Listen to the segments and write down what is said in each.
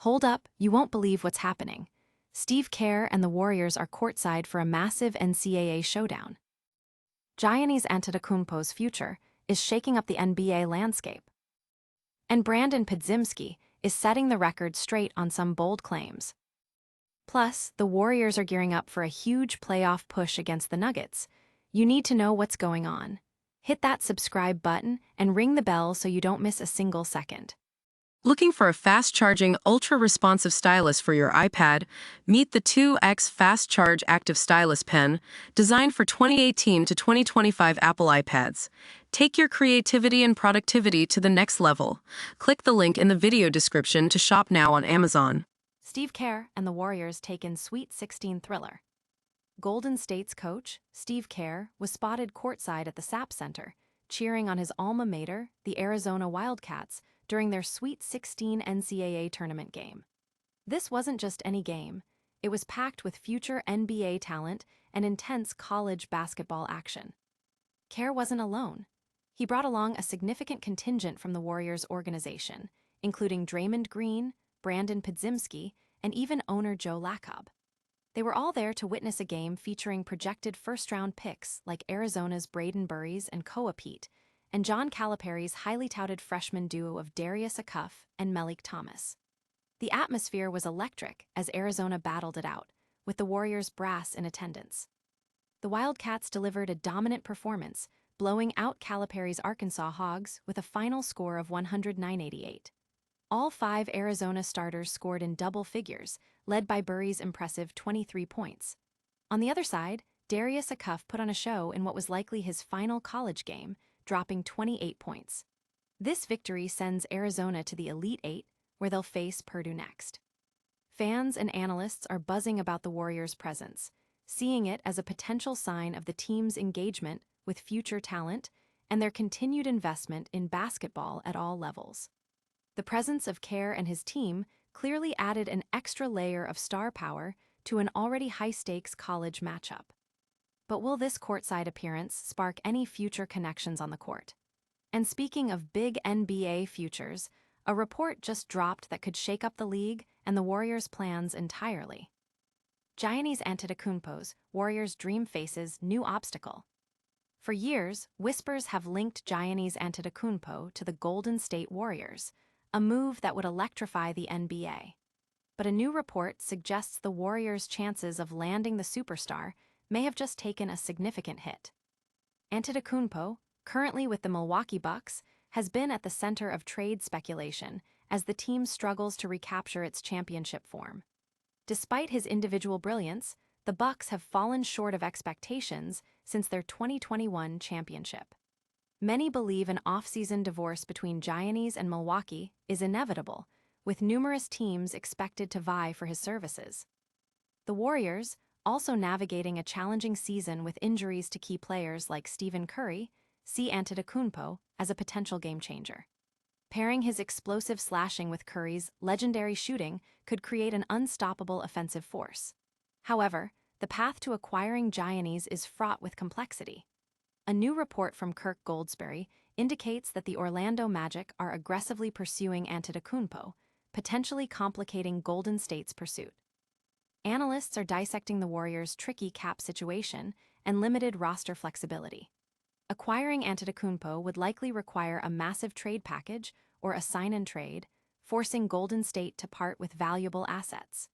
Hold up, you won't believe what's happening. Steve Kerr and the Warriors are courtside for a massive NCAA showdown. Giannis Antetokounmpo's future is shaking up the NBA landscape. And Brandin Podziemski is setting the record straight on some bold claims. Plus, the Warriors are gearing up for a huge playoff push against the Nuggets. You need to know what's going on. Hit that subscribe button and ring the bell so you don't miss a single second. Looking for a fast-charging, ultra-responsive stylus for your iPad? Meet the 2X Fast Charge Active Stylus Pen, designed for 2018 to 2025 Apple iPads. Take your creativity and productivity to the next level. Click the link in the video description to shop now on Amazon. Steve Kerr and the Warriors take in Sweet 16 thriller. Golden State's coach, Steve Kerr, was spotted courtside at the SAP Center, cheering on his alma mater, the Arizona Wildcats, during their Sweet 16 NCAA tournament game. This wasn't just any game. It was packed with future NBA talent and intense college basketball action. Kerr wasn't alone. He brought along a significant contingent from the Warriors organization, including Draymond Green, Brandin Podziemski, and even owner Joe Lacob. They were all there to witness a game featuring projected first-round picks like Arizona's Braden Burries and Koa Pete, and John Calipari's highly touted freshman duo of Darius Akuf and Malik Thomas. The atmosphere was electric as Arizona battled it out, with the Warriors' brass in attendance. The Wildcats delivered a dominant performance, blowing out Calipari's Arkansas Hogs with a final score of 109-88. All 5 Arizona starters scored in double figures, led by Burry's impressive 23 points. On the other side, Darius Akuf put on a show in what was likely his final college game, dropping 28 points. This victory sends Arizona to the Elite Eight, where they'll face Purdue next. Fans and analysts are buzzing about the Warriors' presence, seeing it as a potential sign of the team's engagement with future talent and their continued investment in basketball at all levels. The presence of Kerr and his team clearly added an extra layer of star power to an already high-stakes college matchup. But will this courtside appearance spark any future connections on the court? And speaking of big NBA futures, a report just dropped that could shake up the league and the Warriors' plans entirely. Giannis Antetokounmpo's Warriors' dream faces new obstacle. For years, whispers have linked Giannis Antetokounmpo to the Golden State Warriors, a move that would electrify the NBA. But a new report suggests the Warriors' chances of landing the superstar may have just taken a significant hit. Antetokounmpo, currently with the Milwaukee Bucks, has been at the center of trade speculation as the team struggles to recapture its championship form. Despite his individual brilliance, the Bucks have fallen short of expectations since their 2021 championship. Many believe an off-season divorce between Giannis and Milwaukee is inevitable, with numerous teams expected to vie for his services. The Warriors, also navigating a challenging season with injuries to key players like Stephen Curry, see Antetokounmpo as a potential game-changer. Pairing his explosive slashing with Curry's legendary shooting could create an unstoppable offensive force. However, the path to acquiring Giannis is fraught with complexity. A new report from Kirk Goldsberry indicates that the Orlando Magic are aggressively pursuing Antetokounmpo, potentially complicating Golden State's pursuit. Analysts are dissecting the Warriors' tricky cap situation and limited roster flexibility. Acquiring Antetokounmpo would likely require a massive trade package or a sign-and-trade, forcing Golden State to part with valuable assets.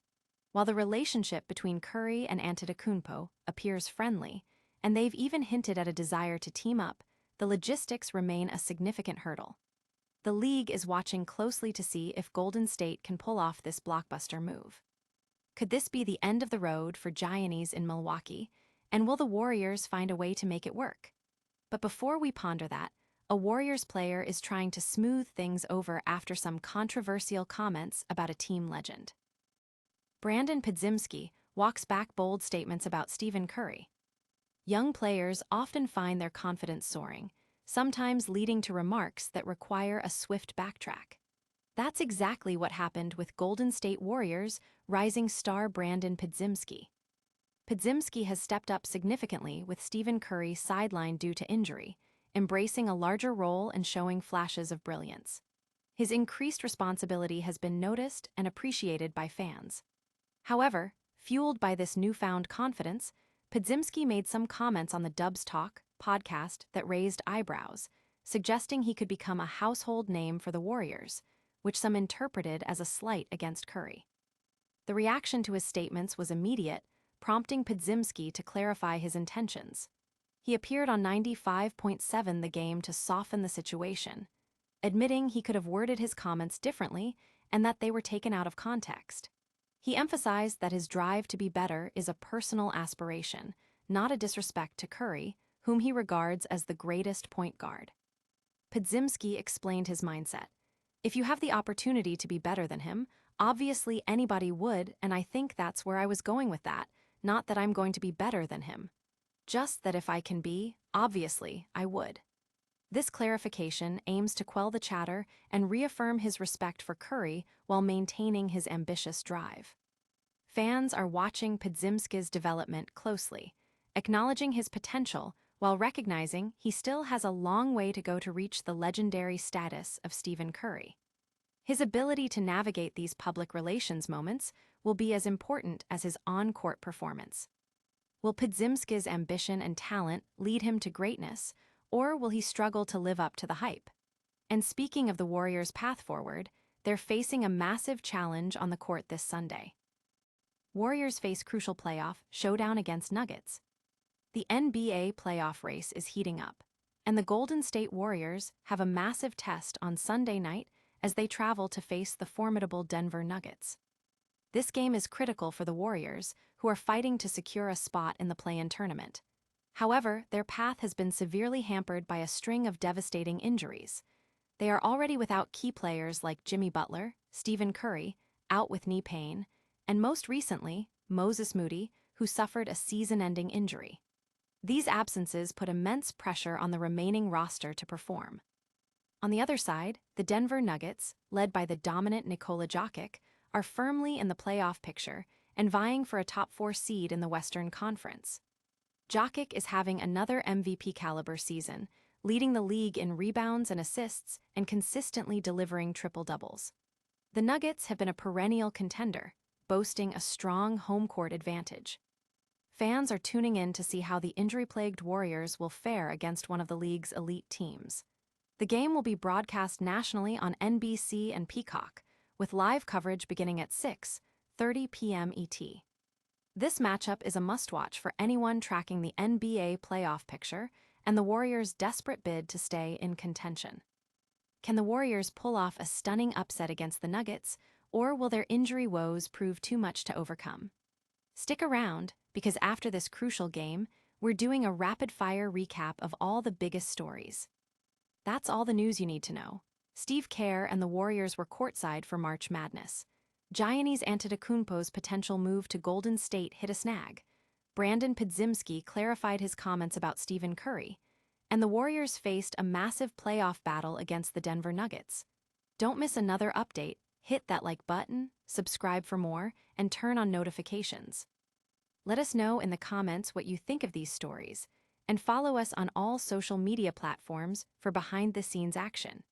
While the relationship between Curry and Antetokounmpo appears friendly, and they've even hinted at a desire to team up, the logistics remain a significant hurdle. The league is watching closely to see if Golden State can pull off this blockbuster move. Could this be the end of the road for Giannis in Milwaukee, and will the Warriors find a way to make it work? But before we ponder that, a Warriors player is trying to smooth things over after some controversial comments about a team legend. Brandin Podziemski walks back bold statements about Stephen Curry. Young players often find their confidence soaring, sometimes leading to remarks that require a swift backtrack. That's exactly what happened with Golden State Warriors rising star Brandin Podziemski. Podziemski has stepped up significantly with Stephen Curry sidelined due to injury, embracing a larger role and showing flashes of brilliance. His increased responsibility has been noticed and appreciated by fans. However, fueled by this newfound confidence, Podziemski made some comments on the Dubs Talk podcast that raised eyebrows, suggesting he could become a household name for the Warriors, which some interpreted as a slight against Curry. The reaction to his statements was immediate, prompting Podziemski to clarify his intentions. He appeared on 95.7 The Game to soften the situation, admitting he could have worded his comments differently and that they were taken out of context. He emphasized that his drive to be better is a personal aspiration, not a disrespect to Curry, whom he regards as the greatest point guard. Podziemski explained his mindset. If you have the opportunity to be better than him, obviously anybody would, and I think that's where I was going with that, not that I'm going to be better than him. Just that if I can be, obviously, I would. This clarification aims to quell the chatter and reaffirm his respect for Curry while maintaining his ambitious drive. Fans are watching Podziemski's development closely, acknowledging his potential while recognizing he still has a long way to go to reach the legendary status of Stephen Curry. His ability to navigate these public relations moments will be as important as his on-court performance. Will Podziemski's ambition and talent lead him to greatness, or will he struggle to live up to the hype? And speaking of the Warriors' path forward, they're facing a massive challenge on the court this Sunday. Warriors face crucial playoff showdown against Nuggets. The NBA playoff race is heating up, and the Golden State Warriors have a massive test on Sunday night as they travel to face the formidable Denver Nuggets. This game is critical for the Warriors, who are fighting to secure a spot in the play-in tournament. However, their path has been severely hampered by a string of devastating injuries. They are already without key players like Jimmy Butler, Stephen Curry, out with knee pain, and most recently, Moses Moody, who suffered a season-ending injury. These absences put immense pressure on the remaining roster to perform. On the other side, the Denver Nuggets, led by the dominant Nikola Jokic, are firmly in the playoff picture and vying for a top-4 seed in the Western Conference. Jokic is having another MVP-caliber season, leading the league in rebounds and assists and consistently delivering triple-doubles. The Nuggets have been a perennial contender, boasting a strong home-court advantage. Fans are tuning in to see how the injury-plagued Warriors will fare against one of the league's elite teams. The game will be broadcast nationally on NBC and Peacock, with live coverage beginning at 6:30 p.m. ET. This matchup is a must-watch for anyone tracking the NBA playoff picture and the Warriors' desperate bid to stay in contention. Can the Warriors pull off a stunning upset against the Nuggets, or will their injury woes prove too much to overcome? Stick around, because after this crucial game, we're doing a rapid-fire recap of all the biggest stories. That's all the news you need to know. Steve Kerr and the Warriors were courtside for March Madness. Giannis Antetokounmpo's potential move to Golden State hit a snag. Brandin Podziemski clarified his comments about Stephen Curry, and the Warriors faced a massive playoff battle against the Denver Nuggets. Don't miss another update. Hit that like button, subscribe for more, and turn on notifications. Let us know in the comments what you think of these stories, and follow us on all social media platforms for behind-the-scenes action.